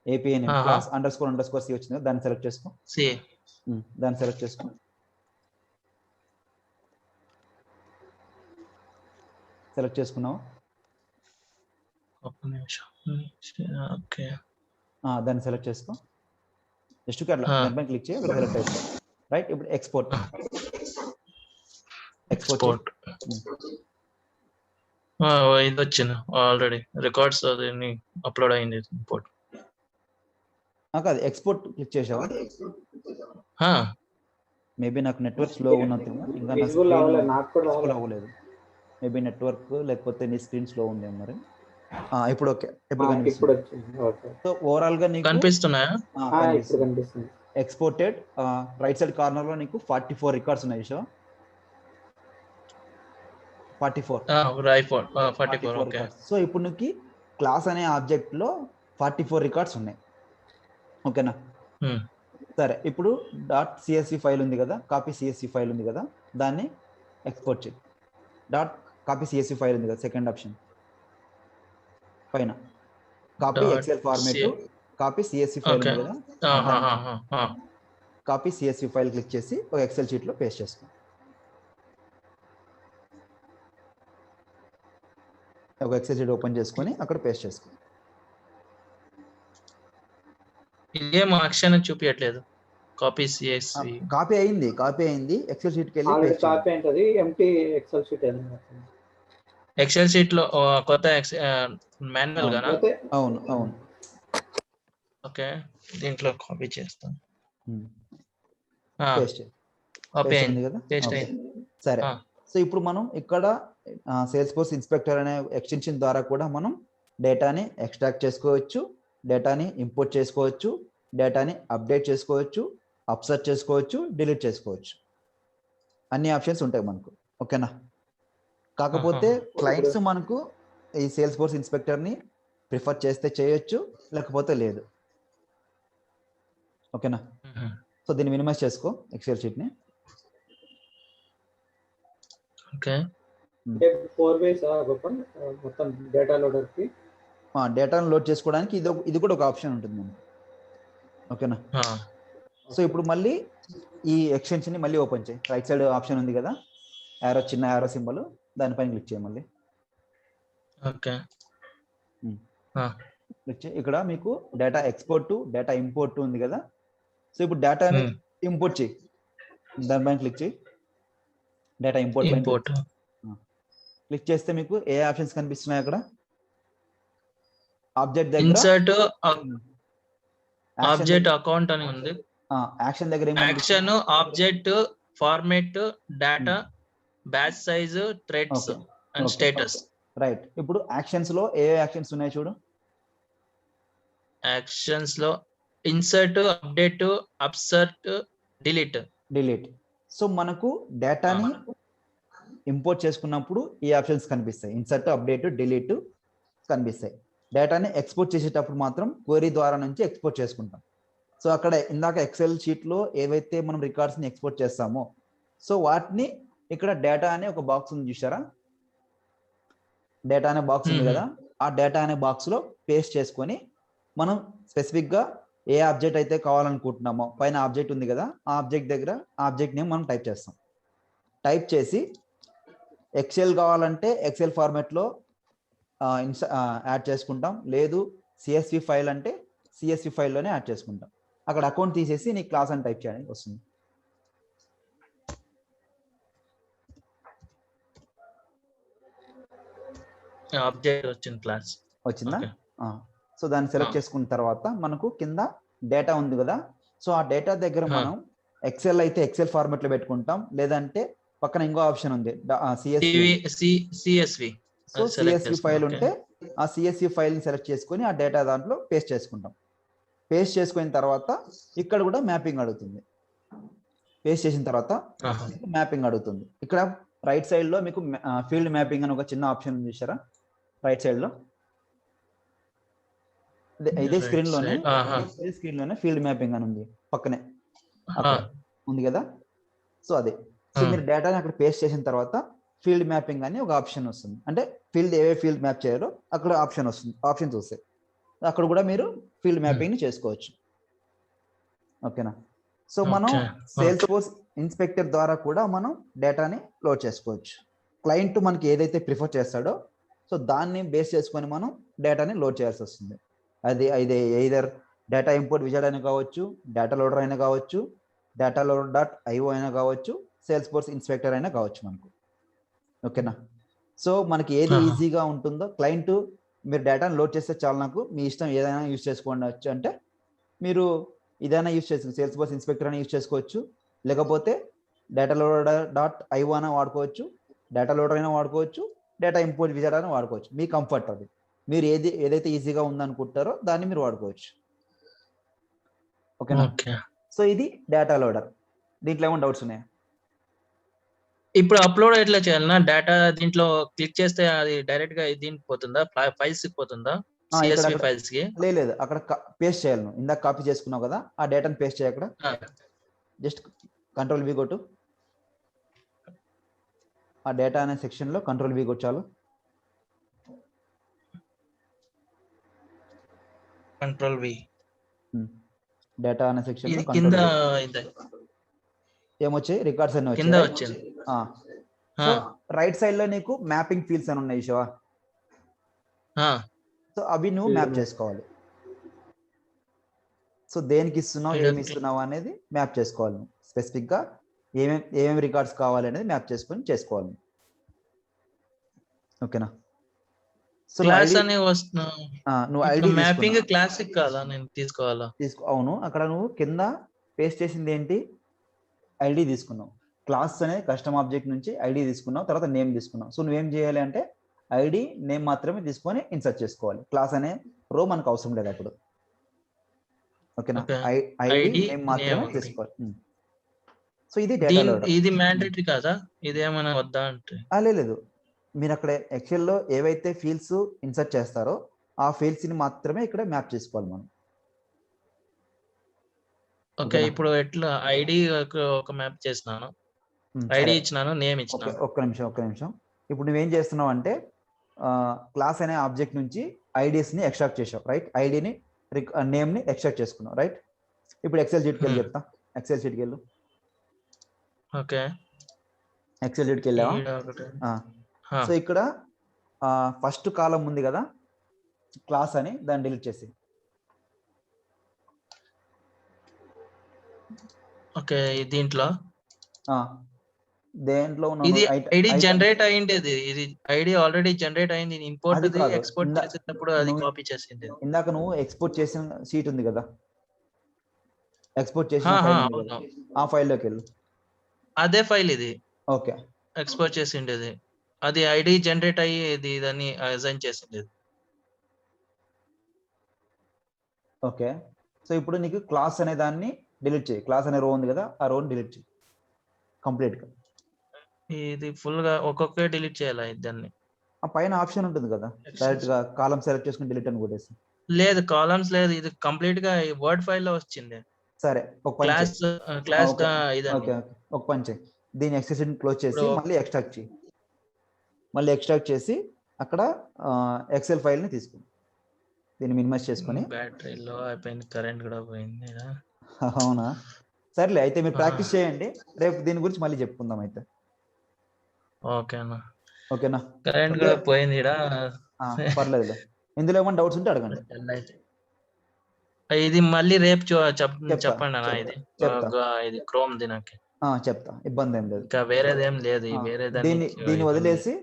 ఏపీఐ నేమ్ క్లాస్ __c వచ్చింది, దాన్ని సెలెక్ట్ చేసుకో. దాన్ని సెలెక్ట్ చేసుకో. సెలెక్ట్ చేసుకున్నావు, దాన్ని సెలెక్ట్ చేసుకో. జస్ట్ అట్లా దానిపైన క్లిక్ చేయి, అక్కడ సెలెక్ట్ అయిపోయింది. రైట్, ఇప్పుడు ఎక్స్పోర్ట్ ఇది వచ్చింది ఆల్రెడీ, రికార్డ్స్ అది అప్లోడ్ అయింది. ఇంపోర్ట్ కాదు, ఎక్స్పోర్ట్ క్లిక్ చేసావా? మేబీ నాకు నెట్వర్క్ స్లో ఉన్నట్టు, ఇంకా అవ్వలేదు. మేబీ నెట్వర్క్ లేకపోతే నీ స్క్రీన్ స్లో ఉంది మరి. ఇప్పుడు ఓకే, ఇప్పుడు కనిపిస్తుంది. సో ఓవరాల్ గా నీకు కనిపిస్తున్నాయా? ఎక్స్పోర్టెడ్ రైట్ సైడ్ కార్నర్ లో నీకు 44 రికార్డ్స్ ఉన్నాయి. షో 44. సో ఇప్పుడు నీకు క్లాస్ అనే ఆబ్జెక్ట్ లో 44 రికార్డ్స్ ఉన్నాయి. ఓకేనా? సరే, ఇప్పుడు .csv ఫైల్ ఉంది కదా, కాపీ CSV ఫైల్ ఉంది కదా, దాన్ని ఎక్స్పోర్ట్ చేయి. కాపీ CSV ఫైల్ ఉంది కదా, సెకండ్ ఆప్షన్ పైన copy excel format, copy CSV file ఉంది కదా, కాపీ CSV ఫైల్ క్లిక్ చేసి ఒక ఎక్సెల్ షీట్ లో పేస్ట్ చేసుకో. ఒక ఎక్సెల్ షీట్ ఓపెన్ చేసుకొని అక్కడ పేస్ట్ చేసుకో. ఇదేం ఆక్షన్ చూపించట్లేదు. కాపీ CSV కాపీ అయింది ఎక్సెల్ షీట్ కి వెళ్ళి పేస్ట్ కాపీ అయింది. ఎంప్టీ ఎక్సెల్ షీట్ ఏదైనా ఎక్సెల్ షీట్ లో కొత్త మాన్యువల్ గానా? అవును. ఓకే, దీంట్లో కాపీ చేస్తాను. పేస్ట్ అయింది కదా, పేస్ట్ అయింది. సరే, సో ఇప్పుడు మనం ఇక్కడ సేల్స్ ఫోర్స్ ఇన్స్పెక్టర్ అనే ఎక్స్టెన్షన్ ద్వారా కూడా మనం డేటాని ఎక్స్ట్రాక్ట్ చేసుకోవచ్చు, డేటాని ఇంపోర్ట్ చేసుకోవచ్చు, డేటాని అప్డేట్ చేసుకోవచ్చు, అప్సెట్ చేసుకోవచ్చు, డిలీట్ చేసుకోవచ్చు. అన్ని ఆప్షన్స్ ఉంటాయి మనకు. ఓకేనా? కాకపోతే క్లయింట్స్ మనకు ఈ సేల్స్ ఫోర్స్ ఇన్స్పెక్టర్ని ప్రిఫర్ చేస్తే చేయొచ్చు, లేకపోతే లేదు. ఓకేనా? సో దీన్ని మినిమైజ్ చేసుకో ఎక్సెల్ షీట్ని. ఓకే, 4 ways మొత్తం డేటా లోడర్కి డేటాను లోడ్ చేసుకోవడానికి ఇది కూడా ఒక ఆప్షన్ ఉంటుంది మనకు. ఓకేనా? సో ఇప్పుడు మళ్ళీ ఈ ఎక్స్టెన్షన్ ని మళ్ళీ ఓపెన్ చేయి. రైట్ సైడ్ ఆప్షన్ ఉంది కదా, చిన్న యారో సింబల్, దానిపైన క్లిక్ చేయి. మళ్ళీ ఓకే. ఇక్కడ మీకు డేటా ఎక్స్పోర్ట్ డేటా ఇంపోర్ట్ ఉంది కదా. సో ఇప్పుడు డేటాని ఇంపోర్ట్ చేయి, దానిపైన క్లిక్ చేయి, డేటా ఇంపోర్ట్ పైన క్లిక్ చేస్తే మీకు ఏ ఆప్షన్స్ కనిపిస్తున్నాయి అక్కడ? ఆబ్జెక్ట్ దగ్గర ఇన్సర్ట్ ఆబ్జెక్ట్ అకౌంట్ అని ఉంది. యాక్షన్ దగ్గర action, object, format, data, batch size, threads and status. Right. ఇప్పుడు యాక్షన్స్ లో ఏ యాక్షన్స్ ఉన్నాయి చూడు. యాక్షన్స్ లో ఇన్సర్ట్, అప్డేట్, అబ్సర్ట్, డిలీట్. సో మనకు డేటాని ఇంపోర్ట్ చేసుకున్నప్పుడు ఈ ఆప్షన్స్ కనిపిస్తాయి, ఇన్సర్ట్, అప్డేట్, డిలీట్ కనిపిస్తాయి. డేటాని ఎక్స్పోర్ట్ చేసేటప్పుడు మాత్రం క్వెరీ ద్వారా నుంచి ఎక్స్పోర్ట్ చేసుకుంటాం. సో అక్కడ ఇందాక ఎక్సెల్ షీట్ లో ఏవైతే మనం రికార్డ్స్ ని ఎక్స్పోర్ట్ చేస్తామో సో వాటిని ఇక్కడ డేటా అనే ఒక బాక్స్ ఉంది చూసారా, డేటా అనే బాక్స్ ఉంది కదా, ఆ డేటా అనే బాక్స్ లో పేస్ట్ చేసుకొని మనం స్పెసిఫిక్ గా ఏ ఆబ్జెక్ట్ అయితే కావాలనుకుంటున్నామో పైన ఆబ్జెక్ట్ ఉంది కదా, ఆ ఆబ్జెక్ట్ దగ్గర ఆబ్జెక్ట్ నేమ్ మనం టైప్ చేస్తాం. టైప్ చేసి ఎక్సెల్ కావాలంటే ఎక్సెల్ ఫార్మాట్ లో యాడ్ చేసుకుంటాం, లేదు సిఎస్వి ఫైల్ అంటే సిఎస్వి ఫైల్లోనే యాడ్ చేసుకుంటాం. అక్కడ అకౌంట్ తీసేసి నీ క్లాస్ అని టైప్ చేయడానికి వస్తుంది. ఆబ్జెక్ట్ వచ్చింది, క్లాస్ వచ్చిందా? సో దాన్ని సెలెక్ట్ చేసుకున్న తర్వాత మనకు కింద డేటా ఉంది కదా, సో ఆ డేటా దగ్గర మనం ఎక్సెల్ అయితే ఎక్సెల్ ఫార్మాట్ లో పెట్టుకుంటాం, లేదంటే పక్కన ఇంకో ఆప్షన్ ఉంది సిఎస్వి. సో సిఎస్వి ఫైల్ ఉంటే ఆ సిఎస్వి ఫైల్ ని సెలెక్ట్ చేసుకొని ఆ డేటా దాంట్లో పేస్ట్ చేసుకుంటాం. పేస్ట్ చేసుకున్న తర్వాత ఇక్కడ కూడా మ్యాపింగ్ అడుగుతుంది. పేస్ట్ చేసిన తర్వాత మ్యాపింగ్ అడుగుతుంది. ఇక్కడ రైట్ సైడ్ లో మీకు ఫీల్డ్ మ్యాపింగ్ అని ఒక చిన్న ఆప్షన్ ఉంది చూసారా, రైట్ సైడ్ లో ఇదే స్క్రీన్ లోనే ఫీల్డ్ మ్యాపింగ్ అని ఉంది పక్కనే ఉంది కదా. సో అదే, సో మీరు డేటాని అక్కడ పేస్ట్ చేసిన తర్వాత ఫీల్డ్ మ్యాపింగ్ అని ఒక ఆప్షన్ వస్తుంది. అంటే ఫీల్డ్ ఏవే ఫీల్డ్ మ్యాప్ చేయాలో అక్కడ ఆప్షన్ వస్తుంది, ఆప్షన్స్ వస్తాయి. అక్కడ కూడా మీరు ఫీల్డ్ మ్యాపింగ్ ని చేసుకోవచ్చు. ఓకేనా? సో మనం సేల్స్ ఫోర్స్ ఇన్స్పెక్టర్ ద్వారా కూడా మనం డేటాని లోడ్ చేసుకోవచ్చు. క్లయింట్ మనకి ఏదైతే ప్రిఫర్ చేస్తాడో సో దాన్ని బేస్ చేసుకొని మనం డేటాని లోడ్ చేయాల్సి వస్తుంది. అది ఎయిదర్ డేటా ఇంపోర్ట్ విజార్డ్ అయినా కావచ్చు, డేటా లోడర్ అయినా కావచ్చు, డేటా లోడర్ .io అయినా కావచ్చు, సేల్స్ ఫోర్స్ ఇన్స్పెక్టర్ అయినా కావచ్చు మనకు. ఓకేనా? సో మనకి ఏది ఈజీగా ఉంటుందో, క్లయింట్ మీరు డేటాను లోడ్ చేస్తే చాలు, నాకు మీ ఇష్టం ఏదైనా యూజ్ చేసుకోవచ్చు అంటే మీరు ఇదైనా యూజ్ చేసుకోవచ్చు, సేల్స్ ఫోర్స్ ఇన్స్పెక్టర్ అయినా యూజ్ చేసుకోవచ్చు, లేకపోతే డేటా లోడర్ .io అయినా వాడుకోవచ్చు, డేటా లోడర్ అయినా వాడుకోవచ్చు, డేటా ఇంపోర్ట్ విజార్డ్ అయినా వాడుకోవచ్చు. మీ కంఫర్ట్ అది, మీరు ఏదైతే ఈజీగా ఉందనుకుంటారో దాన్ని మీరు వాడుకోవచ్చు. ఓకేనా? సో ఇది డేటా లోడర్. దీంట్లో ఏమైనా డౌట్స్ ఉన్నాయా? ఇప్పుడు అప్లోడ్ ఎట్లా చేయాలన్నా డేటా దీంట్లో క్లిక్ చేస్తే అది డైరెక్ట్ గా దీనికి పోతుందా, ఫైల్స్ కి పోతుందా? CSV ఫైల్స్ కి లేదు, అక్కడ పేస్ట్ చేయాలి. నువ్వు ఇందాక కాపీ చేసుకున్నావు కదా, ఆ డేటాను పేస్ట్ చేయ. అక్కడ జస్ట్ కంట్రోల్ వి కొట్టు, ఆ డేటా అనే సెక్షన్ లో కంట్రోల్ వి కొట్టాలి. కంట్రోల్ వి డేటా అనే సెక్షన్ లో కింద ఏమొచ్చాయి? రికార్డ్స్ అన్ని కింద వచ్చింది. సో రైట్ సైడ్ లో నీకు మ్యాపింగ్ ఫీల్డ్స్ అని ఉన్నాయి శివ. సో అవి నువ్వు మ్యాప్ చేసుకోవాలి. సో దేనికి ఇస్తున్నావు, ఏమి ఇస్తున్నావు అనేది మ్యాప్ చేసుకోవాలి. స్పెసిఫిక్ గా ఏమేమి రికార్డ్స్ కావాలి అనేది మ్యాప్ చేసుకొని చేసుకోవాలి. ఓకేనా? సో నువ్వు ఐడి మ్యాపింగ్ క్లాసిక్ కాదా, నేను తీసుకోవాలా? అవును, అక్కడ నువ్వు కింద పేస్ట్ చేసింది ఏంటి? ఐడి తీసుకున్నావు. క్లాస్ అనే కస్టమ్ ఆబ్జెక్ట్ నుంచి ఐడి తీసుకున్నావు, తర్వాత నేమ్ తీసుకున్నావు. సో నువ్వేం చేయాలి అంటే ఐడి నేమ్ మాత్రమే తీసుకొని ఇన్సర్ట్ చేసుకోవాలి. క్లాస్ అనే రో మనకు అవసరం లేదు అప్పుడు. ఓకేనా? ఐడి నేమ్ మాత్రమే తీసుకోవాలి. సో ఇది డేటా లోడర్. ఇది మ్యాండేటరీ కాదా? ఇదేమైనా వద్దా అంటే? లేదు, మీరు అక్కడ ఎక్సెల్ లో ఏవైతే ఫీల్డ్స్ ఇన్సర్ట్ చేస్తారో ఆ ఫీల్డ్స్ ని మాత్రమే ఇక్కడ మ్యాప్ చేసుకోవాలి మనం. ఓకే, ఇప్పుడు ఎట్లా ఐడి ఒక మ్యాప్ చేసినాను, ఐడి ఇచ్చినాను, నేమ్ ఇచ్చినాను. ఒక్క నిమిషం. ఇప్పుడు నువ్వేం చేస్తున్నావు అంటే క్లాస్ అనే ఆబ్జెక్ట్ నుంచి ఐడీస్ ని ఎక్స్ట్రాక్ట్ చేసావు, రైట్? ఐడిని నేమ్ ని ఎక్స్ట్రాక్ట్ చేసుకున్నావు, రైట్? ఇప్పుడు ఎక్సెల్ షీట్కి వెళ్ళి చెప్తా. ఎక్సెల్ షీట్కి వెళ్ళు. ఓకే, ఎక్సెల్ షీట్కి వెళ్ళావా? సో ఇక్కడ ఫస్ట్ కాలం ఉంది కదా క్లాస్ అని, దాన్ని డిలీట్ చేసి. ఓకే, దీంట్లో దేంట్లో ఇది ఐడి జనరేట్ అయ్యిండేది, ఇది ఐడి ఆల్రెడీ జనరేట్ అయింది, ఇంపోర్ట్ ఎక్స్పోర్ట్ చేసేటప్పుడు అది కాపీ చేసింది. ఇందాక నువ్వు ఎక్స్పోర్ట్ చేసిన షీట్ ఉంది కదా, ఎక్స్పోర్ట్ చేసిన ఆ ఫైల్లోకి వెళ్ళు. అదే ఫైల్ ఇది. ఓకే, ఎక్స్పోర్ట్ చేసిండేది అది ఐడి జనరేట్ అయ్యి ఇది దాన్ని అసైన్ చేసిండేది. ఓకే, సో ఇప్పుడు నీకు క్లాస్ అనే దాన్ని డిలీట్ చేయి. క్లాస్ అనే రో ఉంది కదా, ఆ రోని డిలీట్ చేయి కంప్లీట్ గా. ఇది ఫుల్ గా ఒక్కొక్క డిలీట్ చేయాలా దాన్ని? ఆ పైన ఆప్షన్ ఉంటుంది కదా, డైరెక్ట్ గా కాలం సెలెక్ట్ చేసుకుని డిలీట్ అని కొట్టేసి. లేదు, కాలమ్స్ లేదు, ఇది కంప్లీట్ గా వర్డ్ ఫైల్ లో వచ్చింది. సరే, ఒక క్లాస్ ఓకే, ఒక పని చేయి, దీని ఎక్స్టెన్షన్ క్లోజ్ చేసి మళ్ళీ ఎక్స్ట్రాక్ట్ చేయి. మళ్ళీ ఎక్స్ట్రాక్ట్ చేసి అక్కడ ఎక్సెల్ ఫైల్ ని తీసుకో, దీన్ని మినిమైజ్ చేసుకొని. బ్యాటరీ లో అయిపోయింది, కరెంట్ కూడా పోయింది. అవునా, సర్లే అయితే మీరు ప్రాక్టీస్ చేయండి, రేపు దీని గురించి మళ్ళీ చెప్పుకుందాం అయితే. ఓకేనా, కరెంట్ కూడా పోయింది. పర్లేదు, ఇందులో ఏమైనా డౌట్స్ ఉంటే అడగండి. ఇది మళ్ళీ రేపు చెప్పండి అన్న. ఇది క్రోమ్ ది నాకు చెప్తా, ఇబ్బంది ఏం లేదు. ఇంకా వేరేది ఏం లేదు. దీన్ని వదిలేసి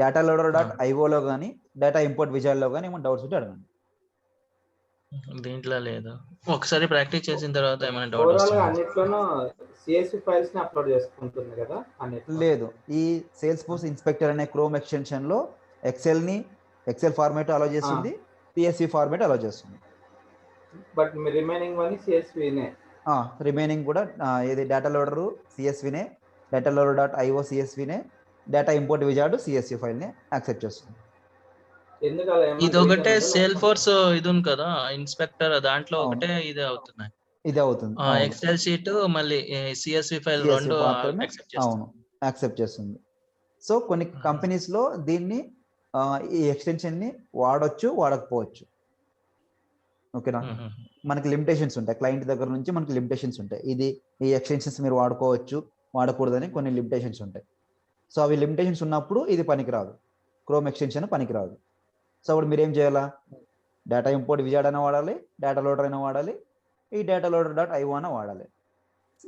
డేటా లోడర్ .io లో కానీ డేటా ఇంపోర్ట్ విజువల్ లో కానీ ఏమైనా డౌట్స్ ఉంటే అడగండి. దీంట్లో లేదు, ఒకసారి ప్రాక్టీస్ చేసిన తర్వాత ఏమైనా డౌట్ వస్తుంది. అన్నిట్లోనూ CSV ఫైల్స్ ని అప్లోడ్ చేసుకుంటుంది కదా అన్నిట్లో? లేదు, ఈ సేల్స్ ఫోర్స్ ఇన్స్పెక్టర్ అనే క్రోమ్ ఎక్స్టెన్షన్ లో ఎక్సెల్ ఫార్మాట్ అలౌ చేస్తుంది, CSV ఫార్మాట్ అలౌ చేస్తుంది. బట్ రిమైనింగ్ వన్ CSV నే. రిమైనింగ్ కూడా ఏది డేటా లోడర్ CSV నే, డేటా లోడర్ .io CSV నే, data import wizard CSV file ని యాక్సెప్ట్ చేస్తుంది. ఇది ఒకటే సేల్ ఫోర్స్ ఇది ఉంది కదా ఇన్స్పెక్టర్, దాంట్లో ఒకటే ఇది అవుతుంది. ఎక్సెల్ షీట్ మళ్ళీ CSV ఫైల్ రెండు యాక్సెప్ట్ చేస్తుంది. సో కొన్ని కంపెనీస్ లో దీన్ని ఈ ఎక్స్టెన్షన్ ని వాడొచ్చు, వాడకపోవచ్చు. ఓకేనా, మనకి లిమిటేషన్స్ ఉంటాయి, క్లయింట్ దగ్గర నుంచి మనకి లిమిటేషన్స్ ఉంటాయి. ఈ ఎక్స్టెన్షన్స్ మీరు వాడుకోవచ్చు, వాడకూడదని కొన్ని లిమిటేషన్స్ ఉంటాయి. సో అవి లిమిటేషన్స్ ఉన్నప్పుడు ఇది పనికిరాదు, క్రోమ్ ఎక్స్టెన్షన్ పనికిరాదు. సో అప్పుడు మీరు ఏం చేయాలా, డేటా ఇంపోర్ట్ విజార్డ్ అయినా వాడాలి, డేటా లోడర్ అయినా వాడాలి, ఈ డేటా లోడర్ .io అయినా వాడాలి.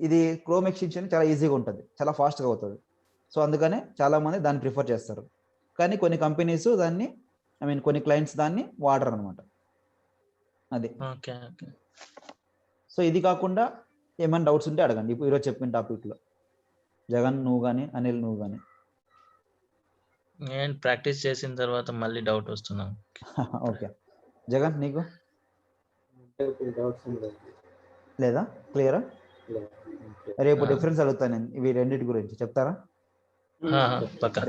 ఇది క్రోమ్ ఎక్స్టెన్షన్ చాలా ఈజీగా ఉంటుంది, చాలా ఫాస్ట్గా అవుతుంది. సో అందుకనే చాలామంది దాన్ని ప్రిఫర్ చేస్తారు. కానీ కొన్ని కంపెనీస్ దాన్ని, కొన్ని క్లయింట్స్ దాన్ని వాడరు అనమాట. అది. సో ఇది కాకుండా ఏమైనా డౌట్స్ ఉంటే అడగండి. ఇప్పుడు ఈరోజు చెప్పిన టాపిక్లో జగన్ నువ్వు కానీ, అనిల్ నువ్వు కానీ. నేను ప్రాక్టీస్ చేసిన తర్వాత మళ్ళీ డౌట్ వస్తున్నాను. ఓకే, జగన్ నీకు లేదా? క్లియరా? రేపు డిఫరెన్స్ అడుగుతాను నేను, ఇవి రెండింటి గురించి చెప్తారా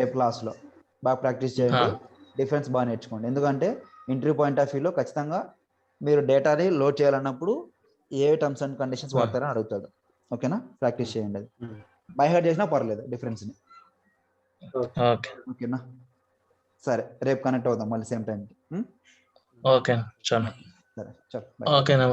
రేపు క్లాస్లో? బాగా ప్రాక్టీస్ చేయండి, డిఫరెన్స్ బాగా నేర్చుకోండి. ఎందుకంటే ఇంటర్వ్యూ పాయింట్ ఆఫ్ వ్యూలో ఖచ్చితంగా మీరు డేటాని లోడ్ చేయాలన్నప్పుడు ఏ టర్మ్స్ అండ్ కండిషన్స్ వాడతారని అడుగుతాడు. ఓకేనా, ప్రాక్టీస్ చేయండి. అది బై హార్ట్ చేసినా పర్లేదు డిఫరెన్స్ని. ఓకేనా, సరే రేపు కనెక్ట్ అవుదాం మళ్ళీ సేమ్ టైంకి. ఓకే, సరే, చలో. ఓకేనా.